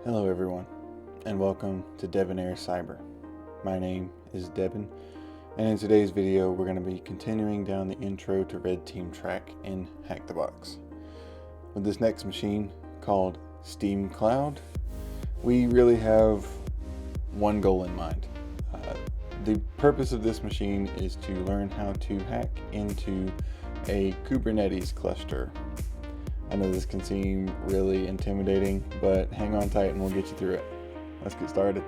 Hello everyone, and welcome to Debonair Cyber. My name is Devin, and in today's video we're going to be continuing down the intro to Red Team track in Hack the Box. With this next machine, called SteamCloud, we really have one goal in mind. The purpose of this machine is to learn how to hack into a Kubernetes cluster. I know this can seem really intimidating, but hang on tight and we'll get you through it. Let's get started.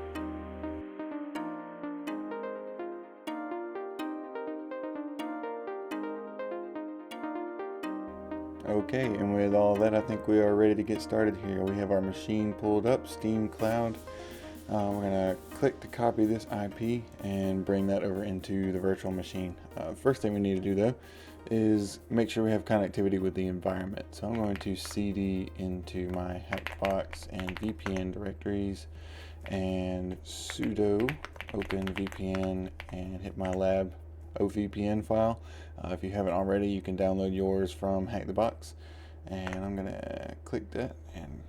Okay, and with all that, I think we are ready to get started here. We have our machine pulled up, SteamCloud. We're going to click to copy this IP and bring that over into the virtual machine. First thing we need to do though is make sure we have connectivity with the environment. So I'm going to cd into my hackbox and VPN directories and sudo open VPN and hit my lab OVPN file. If you haven't already, you can download yours from Hack the Box. And I'm going to click that, and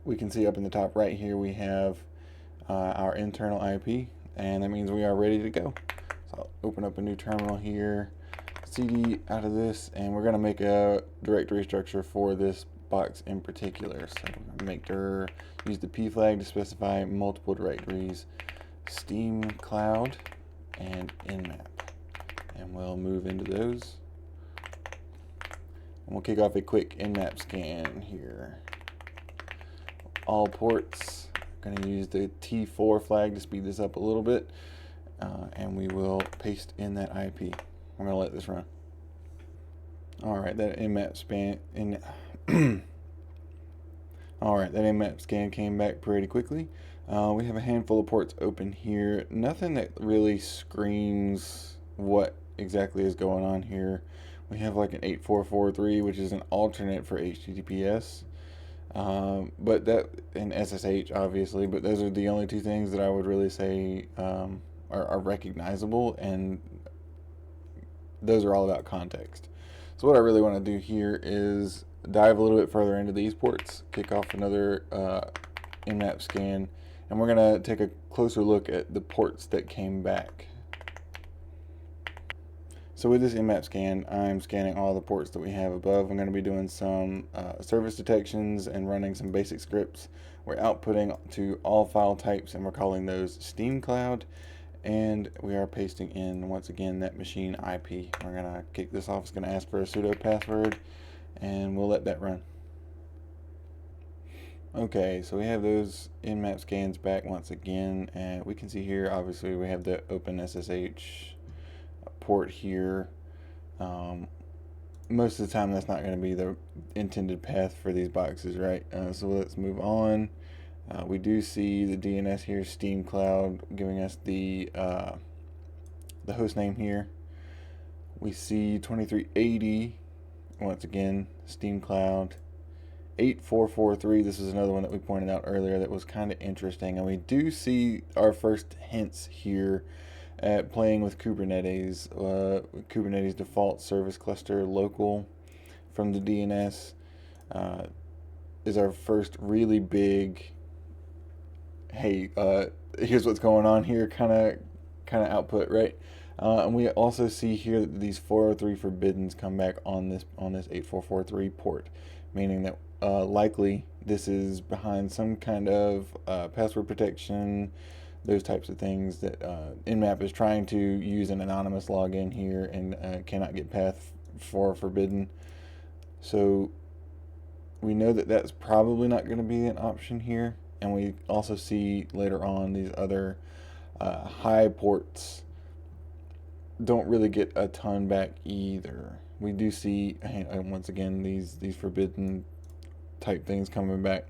we can see up in the top right here we have our internal IP, and that means we are ready to go. So I'll open up a new terminal here, cd out of this, and we're going to make a directory structure for this box in particular. So we're going to make sure use the P flag to specify multiple directories, SteamCloud and Nmap, and we'll move into those. And we'll kick off a quick Nmap scan here. All ports. I'm going to use the T4 flag to speed this up a little bit, and we will paste in that IP. I'm going to let this run. Alright, that Nmap scan came back pretty quickly. We have a handful of ports open here. Nothing that really screams what exactly is going on here. We have like an 8443, which is an alternate for HTTPS. But that, and SSH obviously, but those are the only two things that I would really say are recognizable, and those are all about context. So what I really want to do here is dive a little bit further into these ports, kick off another Nmap scan, and we're going to take a closer look at the ports that came back. So with this Nmap scan, I'm scanning all the ports that we have above. I'm going to be doing some service detections and running some basic scripts. We're outputting to all file types, and we're calling those SteamCloud. And we are pasting in, once again, that machine IP. We're going to kick this off. It's going to ask for a sudo password, and we'll let that run. Okay, so we have those Nmap scans back once again, and we can see here, obviously, we have the OpenSSH port here. Most of the time that's not going to be the intended path for these boxes, right? So let's move on. We do see the DNS here, SteamCloud, giving us the host name here. We see 2380, once again, SteamCloud. 8443, this is another one that we pointed out earlier that was kind of interesting, and we do see our first hints here at playing with Kubernetes. Kubernetes default service cluster local from the DNS is our first really big, hey, here's what's going on here kind of output, right? And we also see here that these 403 forbiddens come back on this 8443 port, meaning that likely this is behind some kind of password protection, those types of things that Nmap is trying to use an anonymous login here and cannot get path for forbidden. So we know that that's probably not going to be an option here. And we also see later on these other high ports don't really get a ton back either. We do see, once again, these forbidden type things coming back.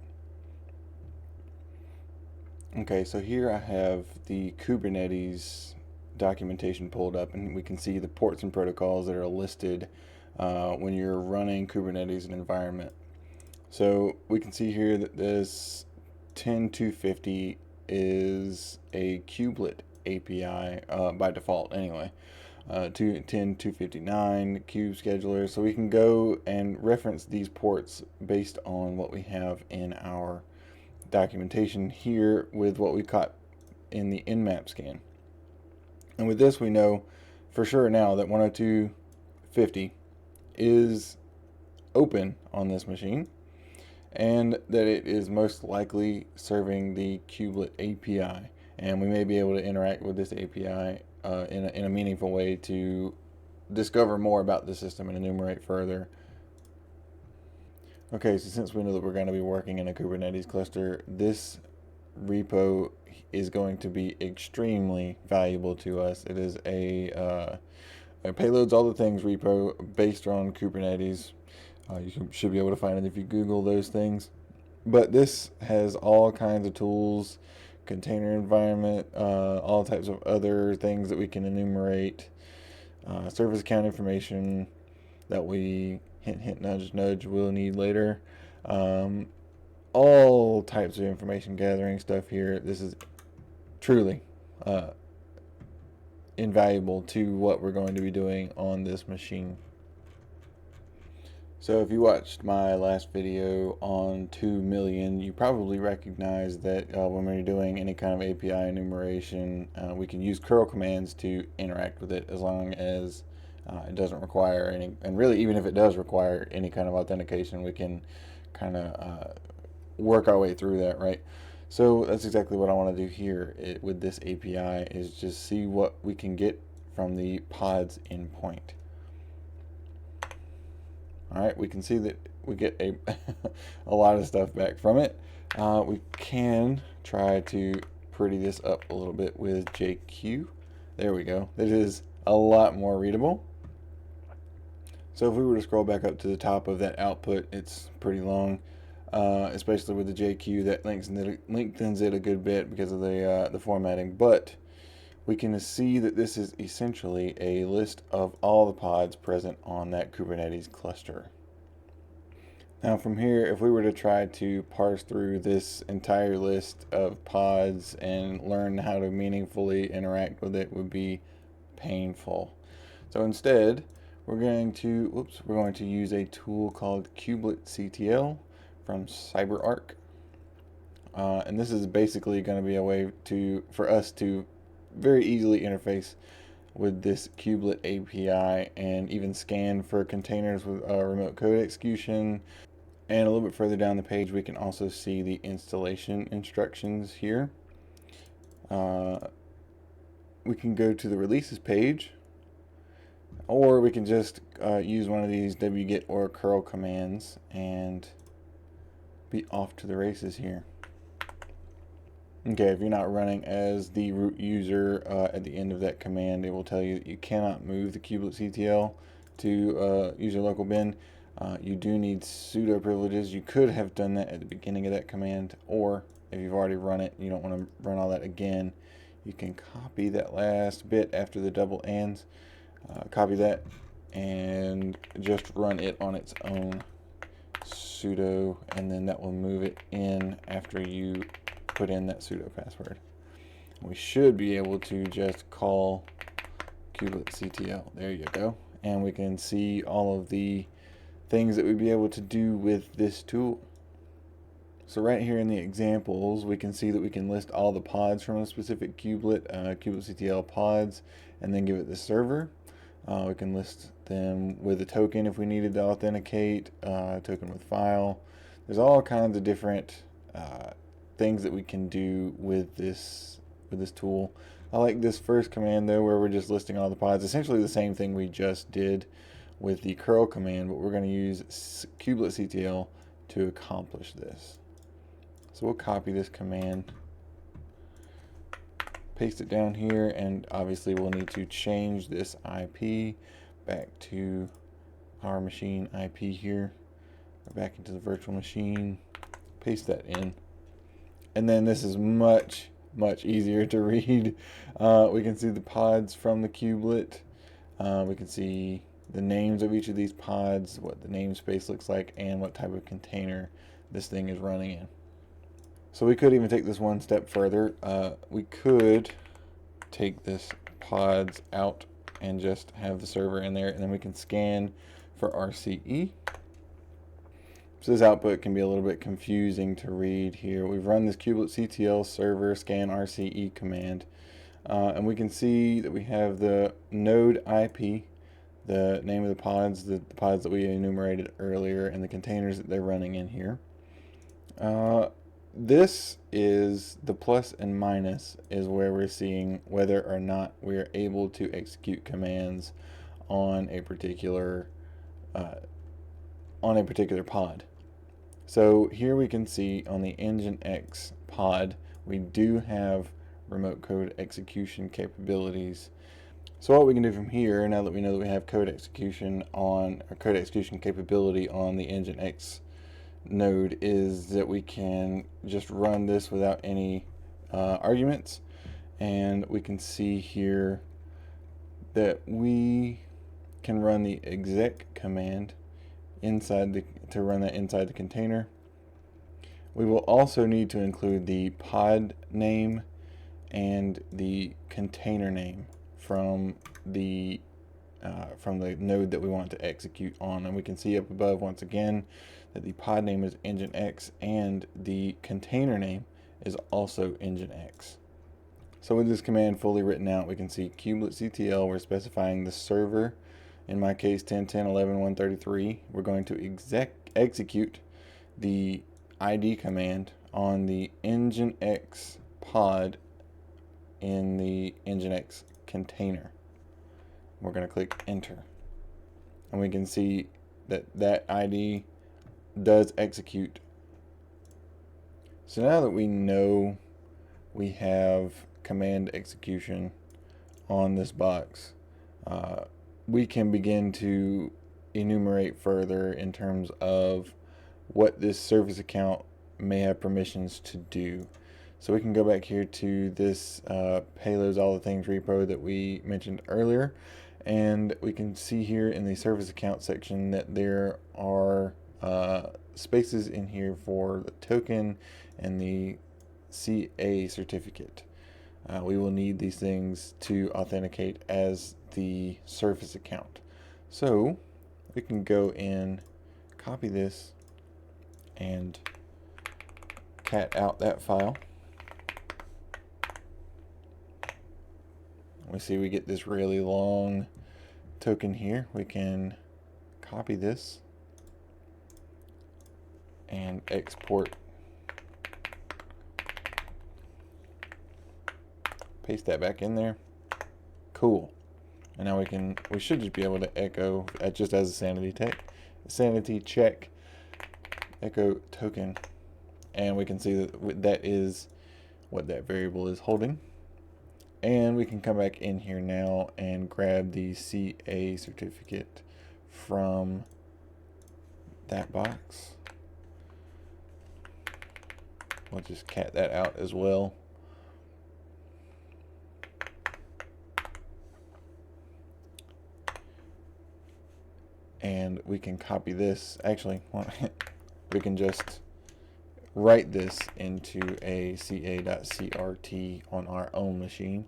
Okay, so here I have the Kubernetes documentation pulled up, and we can see the ports and protocols that are listed when you're running Kubernetes environment. So we can see here that this 10250 is a Kubelet API by default anyway. 210, 259, Cube Scheduler. So we can go and reference these ports based on what we have in our documentation here with what we caught in the nmap scan. And with this, we know for sure now that 102.50 is open on this machine, and that it is most likely serving the Kubelet API. And we may be able to interact with this API in a meaningful way to discover more about the system and enumerate further. Okay, so since we know that we're going to be working in a Kubernetes cluster, this repo is going to be extremely valuable to us. It is a payloads all the things repo based on Kubernetes. You should be able to find it if you Google those things. But this has all kinds of tools, container environment, all types of other things that we can enumerate, service account information that we, hint, hint, nudge, nudge, will need later. All types of information gathering stuff here. This is truly invaluable to what we're going to be doing on this machine. So if you watched my last video on 2 million, you probably recognize that when we're doing any kind of API enumeration, we can use curl commands to interact with it as long as it doesn't require any, and really even if it does require any kind of authentication, we can kind of work our way through that, right? So that's exactly what I want to do here with this API, is just see what we can get from the pods endpoint. All right, we can see that we get a lot of stuff back from it. We can try to pretty this up a little bit with JQ. There we go. It is a lot more readable. So if we were to scroll back up to the top of that output, it's pretty long, especially with the JQ. That lengthens it a good bit because of the formatting. But we can see that this is essentially a list of all the pods present on that Kubernetes cluster. Now from here, if we were to try to parse through this entire list of pods and learn how to meaningfully interact with it, would be painful. So instead, we're going to use a tool called Kubelet CTL from CyberArk. And this is basically going to be a way for us to very easily interface with this Kubelet API and even scan for containers with remote code execution. And a little bit further down the page, we can also see the installation instructions here. We can go to the releases page, or we can just use one of these wget or curl commands and be off to the races here. Okay, if you're not running as the root user, at the end of that command, it will tell you that you cannot move the Kubelet CTL to use your local bin. You do need sudo privileges. You could have done that at the beginning of that command, or if you've already run it, you don't want to run all that again, you can copy that last bit after the double ands, copy that, and just run it on its own sudo, and then that will move it in after you put in that sudo password. We should be able to just call Kubelet CTL. There you go. And we can see all of the things that we'd be able to do with this tool. So right here in the examples, we can see that we can list all the pods from a specific kubelet, Kubelet CTL pods, and then give it the server. We can list them with a token if we needed to authenticate, token with file. There's all kinds of different things that we can do with this tool. I like this first command though, where we're just listing all the pods. Essentially the same thing we just did with the curl command, but we're going to use Kubelet CTL to accomplish this. So we'll copy this command, paste it down here, and obviously we'll need to change this IP back to our machine IP here, back into the virtual machine, paste that in. And then this is much easier to read. We can see the pods from the kubelet. We can see the names of each of these pods, what the namespace looks like, and what type of container this thing is running in. So we could even take this one step further. We could take this pods out and just have the server in there, and then we can scan for RCE. So this output can be a little bit confusing to read here. We've run this kubelet CTL server scan RCE command, and we can see that we have the node IP, the name of the pods that we enumerated earlier, and the containers that they're running in here. This is the plus and minus, is where we're seeing whether or not we are able to execute commands on a particular pod. So here we can see on the Nginx pod we do have remote code execution capabilities. So what we can do from here, now that we know that we have code execution capability on the Nginx node, is that we can just run this without any arguments, and we can see here that we can run the exec command to run that inside the container. We will also need to include the pod name and the container name from the node that we want to execute on, and we can see up above once again that the pod name is Nginx and the container name is also Nginx. So with this command fully written out, we can see kubelet CTL, we're specifying the server, in my case 10.10.11.133. We're going to execute the ID command on the Nginx pod in the Nginx container. We're going to click enter, and we can see that ID does execute. So now that we know we have command execution on this box, we can begin to enumerate further in terms of what this service account may have permissions to do. So we can go back here to this payloads all the things repo that we mentioned earlier, and we can see here in the service account section that there are spaces in here for the token and the CA certificate. We will need these things to authenticate as the service account. So we can go in, copy this, and cat out that file. We see we get this really long token here. We can copy this and export, paste that back in there. Cool. And now we should just be able to echo just as a sanity check, echo token, and we can see that that is what that variable is holding. And we can come back in here now and grab the CA certificate from that box. We'll just cat that out as well. And we can copy this. Actually, we can just write this into a ca.crt on our own machine,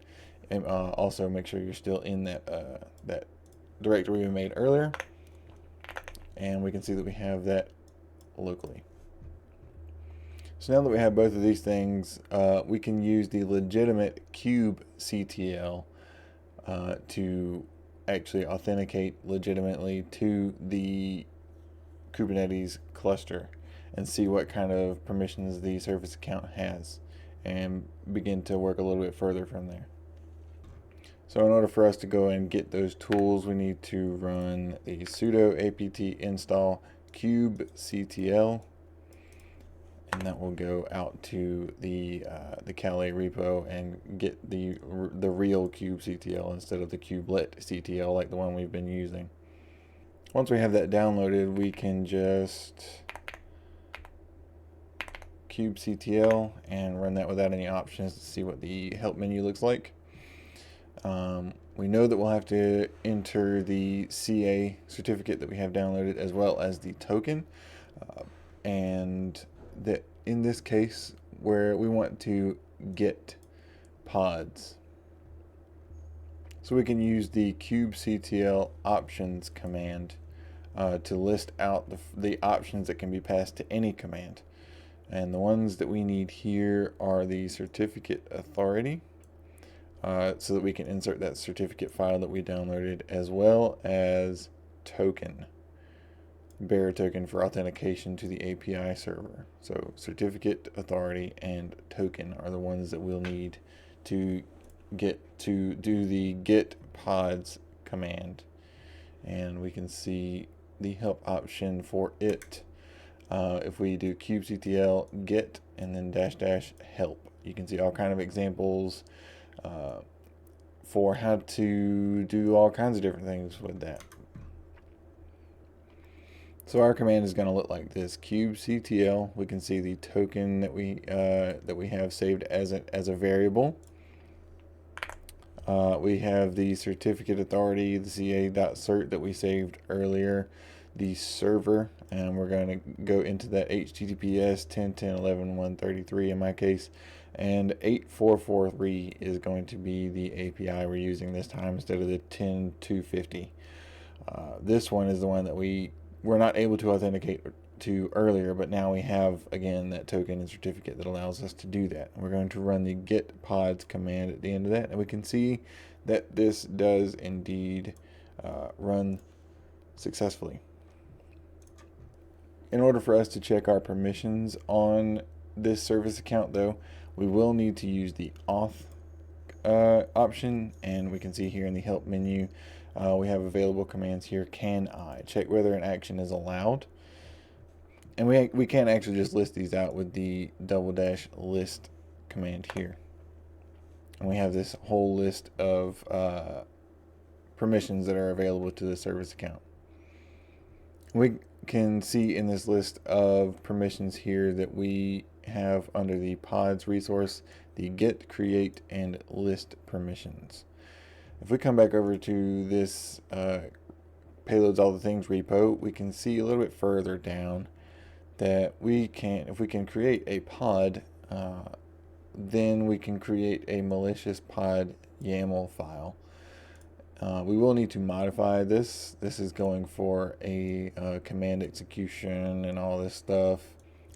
and also make sure you're still in that directory we made earlier, and we can see that we have that locally. So now that we have both of these things, we can use the legitimate kubectl to actually authenticate legitimately to the Kubernetes cluster and see what kind of permissions the service account has, and begin to work a little bit further from there. So in order for us to go and get those tools, we need to run the sudo apt install kubectl, and that will go out to the Calais repo and get the real kubectl instead of the kubelet CTL like the one we've been using. Once we have that downloaded, we can just kubectl and run that without any options to see what the help menu looks like. We know that we'll have to enter the CA certificate that we have downloaded as well as the token, and that in this case where we want to get pods, So we can use the kubectl options command to list out the options that can be passed to any command. And the ones that we need here are the certificate authority, so that we can insert that certificate file that we downloaded, as well as token, bearer token for authentication to the API server. So certificate authority and token are the ones that we'll need to get to do the get pods command. And we can see the help option for it. If we do kubectl get and then -- help, you can see all kind of examples for how to do all kinds of different things with that. So our command is going to look like this: kubectl. We can see the token that we have saved as a variable. We have the certificate authority, the ca.cert that we saved earlier, the server, and we're going to go into that HTTPS 10.10.11.133 in my case, and 8.4.4.3 is going to be the API we're using this time instead of the 10.2.50. This one is the one that we were not able to authenticate to earlier, but now we have again that token and certificate that allows us to do that. We're going to run the get pods command at the end of that, and we can see that this does indeed run successfully. In order for us to check our permissions on this service account, though, we will need to use the auth option, and we can see here in the help menu we have available commands here. Can I check whether an action is allowed? And we can actually just list these out with the --list command here. And we have this whole list of permissions that are available to the service account. We can see in this list of permissions here that we have under the pods resource the get, create, and list permissions. If we come back over to this payloads all the things repo, we can see a little bit further down that if we can create a pod, then we can create a malicious pod YAML file. We will need to modify this. This is going for a command execution and all this stuff.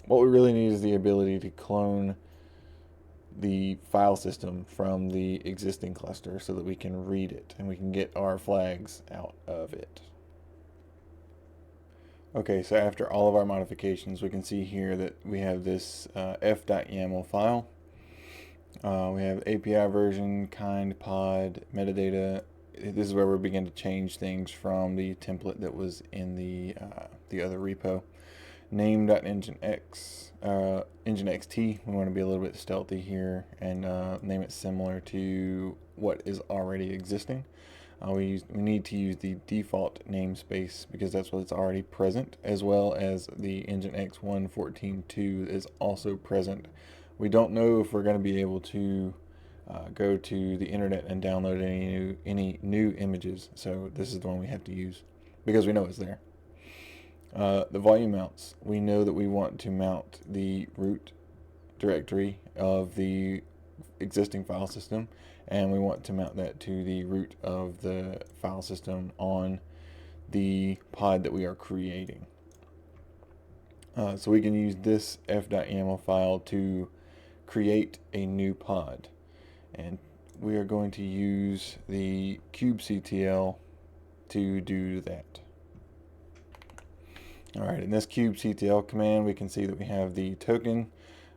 What we really need is the ability to clone the file system from the existing cluster so that we can read it and we can get our flags out of it. Okay, so after all of our modifications, we can see here that we have this f.yaml file. We have API version, kind, pod, metadata. This is where we begin to change things from the template that was in the other repo. Name.nginx, nginxt. We want to be a little bit stealthy here and name it similar to what is already existing. We need to use the default namespace because that's what's already present, as well as the nginx 1.14.2 is also present. We don't know if we're going to be able to go to the internet and download any new images, so this is the one we have to use because we know it's there. The volume mounts. We know that we want to mount the root directory of the existing file system, and we want to mount that to the root of the file system on the pod that we are creating. So we can use this f.yaml file to create a new pod, and we are going to use the kubectl to do that. Alright, in this kubectl command we can see that we have the token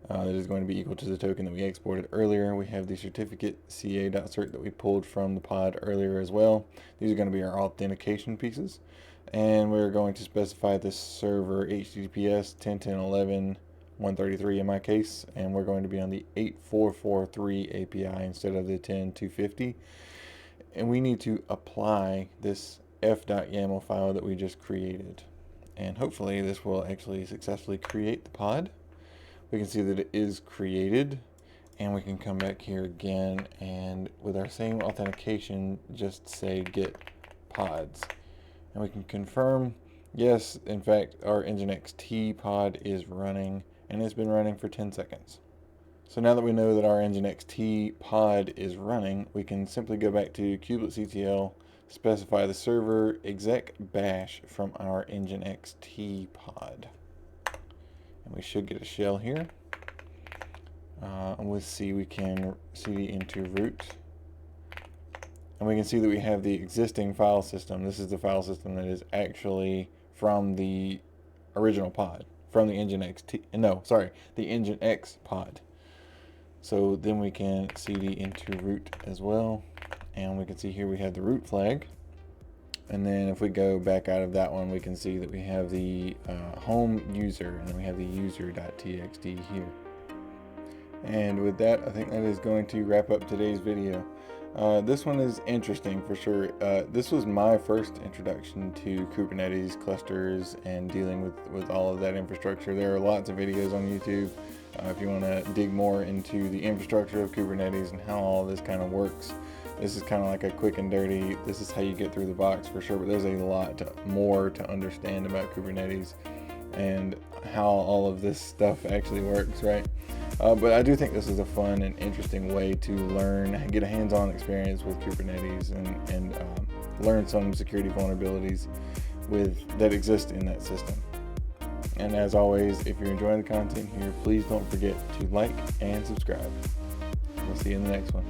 that is going to be equal to the token that we exported earlier. We have the certificate ca.cert that we pulled from the pod earlier as well. These are going to be our authentication pieces, and we're going to specify this server HTTPS 10.10.11.133 in my case, and we're going to be on the 8.4.4.3 API instead of the 10.2.50, and we need to apply this f.yaml file that we just created. And hopefully this will actually successfully create the pod. We can see that it is created, and we can come back here again and with our same authentication just say get pods, and we can confirm yes, in fact our nginx pod is running, and it's been running for 10 seconds. So now that we know that our NGINX pod is running, we can simply go back to kubelet specify the server exec bash from our NGINX pod. And we should get a shell here. And we'll see, we can cd into root. And we can see that we have the existing file system. This is the file system that is actually from the original pod, from the the NGINX pod. So then we can cd into root as well. And we can see here we have the root flag. And then if we go back out of that one, we can see that we have the home user, and then we have the user.txt here. And with that, I think that is going to wrap up today's video. This one is interesting for sure. This was my first introduction to Kubernetes clusters and dealing with all of that infrastructure. There are lots of videos on YouTube if you want to dig more into the infrastructure of Kubernetes and how all this kind of works. This is kind of like a quick and dirty, this is how you get through the box for sure, but there's a lot more to understand about Kubernetes and how all of this stuff actually works, right? But I do think this is a fun and interesting way to learn, get a hands-on experience with Kubernetes and learn some security vulnerabilities that exist in that system. And as always, if you're enjoying the content here, please don't forget to like and subscribe. We'll see you in the next one.